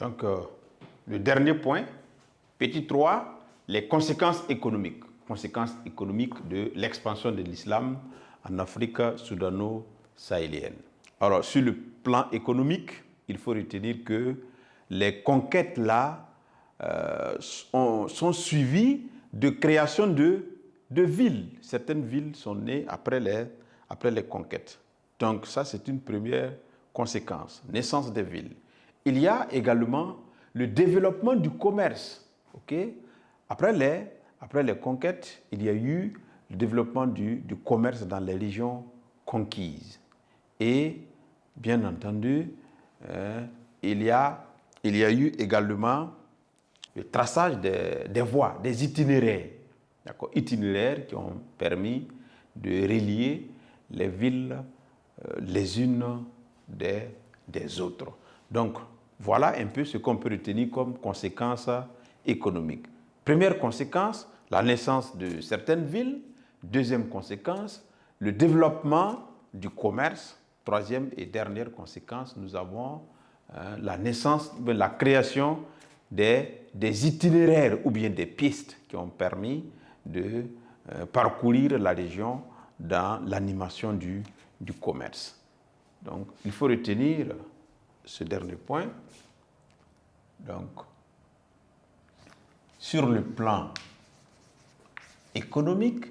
Donc, le dernier point, petit 3, les conséquences économiques. Conséquences économiques de l'expansion de l'islam en Afrique soudano-sahélienne. Alors, sur le plan économique, il faut retenir que les conquêtes là sont suivies de création de villes. Certaines villes sont nées après les conquêtes. Donc, ça, c'est une première conséquence, naissance des villes. Il y a également le développement du commerce. Okay? Après les conquêtes, il y a eu le développement du commerce dans les régions conquises. Et, bien entendu, il y a eu également le traçage des voies, des itinéraires. Itinéraires qui ont permis de relier les villes les unes des autres. Donc, voilà un peu ce qu'on peut retenir comme conséquences économiques. Première conséquence, la naissance de certaines villes. Deuxième conséquence, le développement du commerce. Troisième et dernière conséquence, nous avons la création des itinéraires ou bien des pistes qui ont permis de parcourir la région dans l'animation du commerce. Donc, il faut retenir ce dernier point. Donc, sur le plan économique,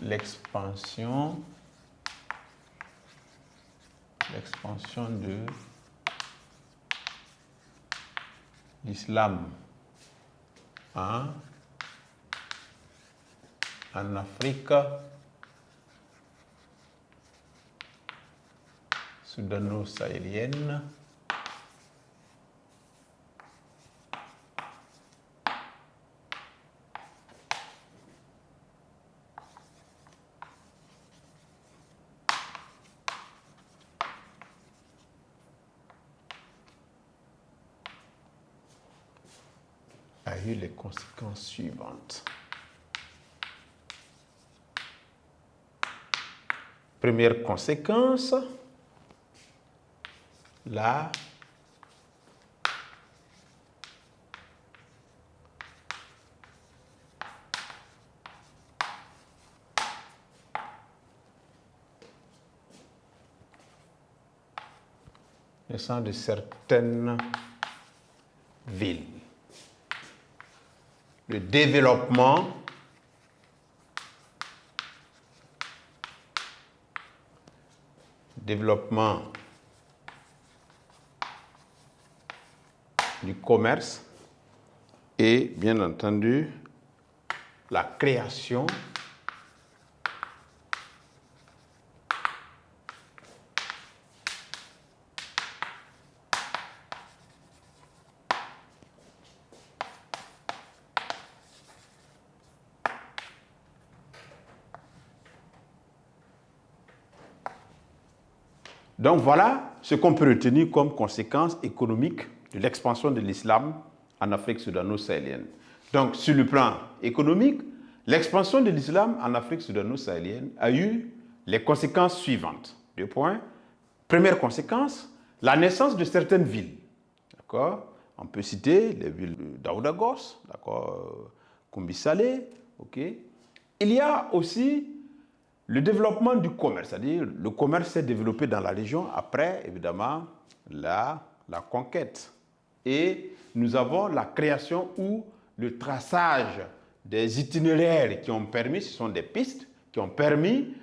l'expansion de l'islam en Afrique soudano-sahélienne a eu les conséquences suivantes. Première conséquence, la naissance de certaines villes. Le développement du commerce et, bien entendu, la création Donc voilà ce qu'on peut retenir comme conséquence économique de l'expansion de l'islam en Afrique soudano-sahélienne. Donc sur le plan économique, l'expansion de l'islam en Afrique soudano-sahélienne a eu les conséquences suivantes. 2 points. Première conséquence, la naissance de certaines villes. D'accord? On peut citer les villes d'Aoudagos, d'accord, Kumbi-Salé, ok? Il y a aussi le développement du commerce, c'est-à-dire le commerce s'est développé dans la région après, évidemment, la conquête. Et nous avons la création ou le traçage des itinéraires qui ont permis, ce sont des pistes, qui ont permis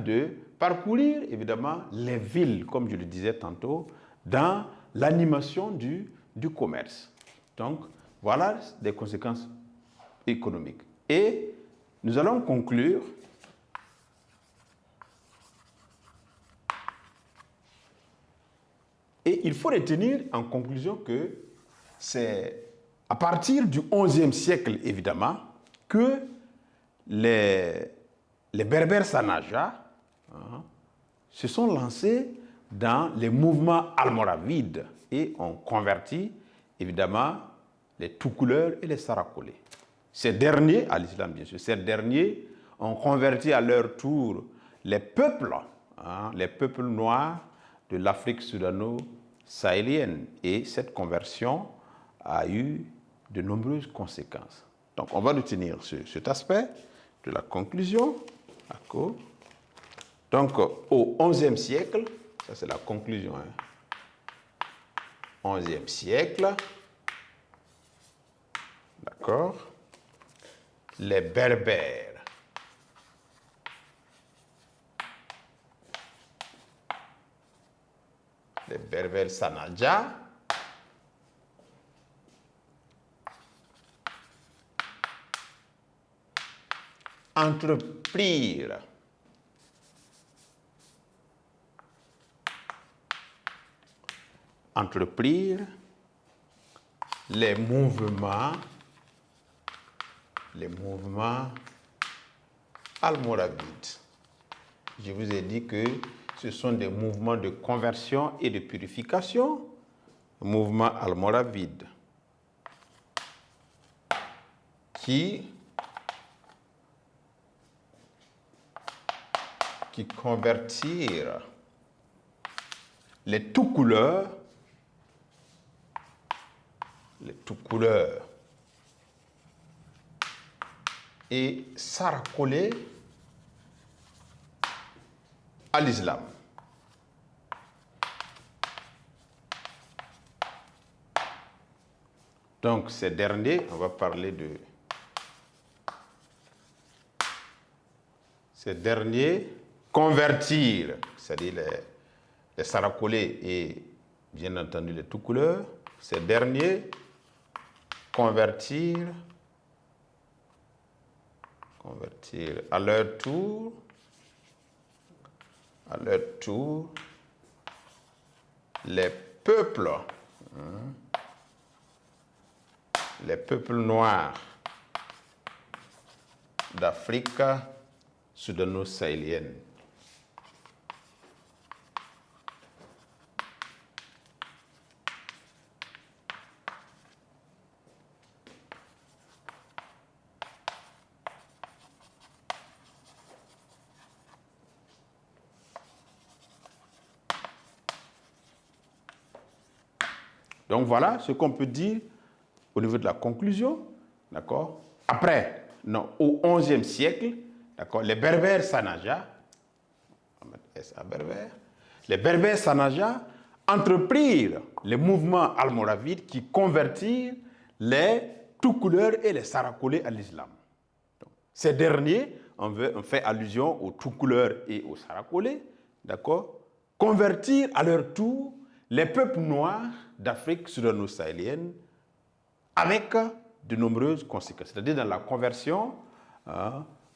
de parcourir, évidemment, les villes, comme je le disais tantôt, dans l'animation du commerce. Donc, voilà des conséquences économiques. Et nous allons conclure et il faut retenir en conclusion que c'est à partir du XIe siècle, évidemment, que les Berbères Sanaja se sont lancés dans les mouvements almoravides et ont converti, évidemment, les Toucouleurs et les Sarakolés. Ces derniers, à l'islam bien sûr, ces derniers ont converti à leur tour les peuples noirs de l'Afrique soudano-sahélienne. Et cette conversion a eu de nombreuses conséquences. Donc, on va retenir cet aspect de la conclusion. D'accord. Donc, au XIe siècle, ça c'est la conclusion, XIe siècle, d'accord, les Berbères Sanadja entreprirent les mouvements almoravides. Je vous ai dit que ce sont des mouvements de conversion et de purification, mouvements almoravides, qui convertirent les tout couleurs et Sarakolé à l'islam. Donc ces derniers, on va parler de ces derniers convertir, c'est-à-dire les Sarakolé et bien entendu les tout couleurs, ces derniers convertir à leur tour les peuples noirs d'Afrique soudano-sahélienne. Donc voilà ce qu'on peut dire au niveau de la conclusion, d'accord. Après, non, au XIe siècle, d'accord, les Berbères Sanadja, on va mettre S à Berbère, les Berbères Sanadja entreprirent les mouvements almoravides qui convertirent les tout couleurs et les Sarakolé à l'islam. Ces derniers, on fait allusion aux tout couleurs et aux Sarakolé, d'accord, convertir à leur tour les peuples noirs d'Afrique soudano-sahélienne avec de nombreuses conséquences. C'est-à-dire dans la conversion,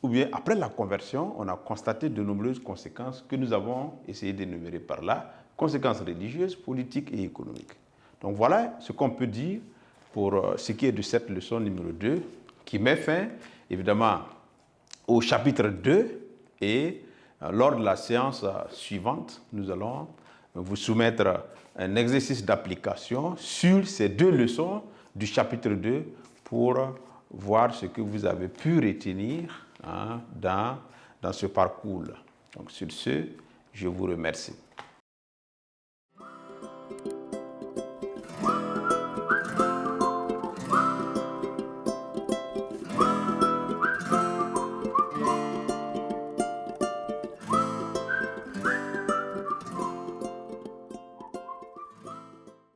ou bien après la conversion, on a constaté de nombreuses conséquences que nous avons essayé d'énumérer par là, conséquences religieuses, politiques et économiques. Donc voilà ce qu'on peut dire pour ce qui est de cette leçon numéro 2, qui met fin évidemment au chapitre 2 et lors de la séance suivante, nous allons vous soumettre un exercice d'application sur ces deux leçons du chapitre 2 pour voir ce que vous avez pu retenir dans ce parcours-là. Donc sur ce, je vous remercie.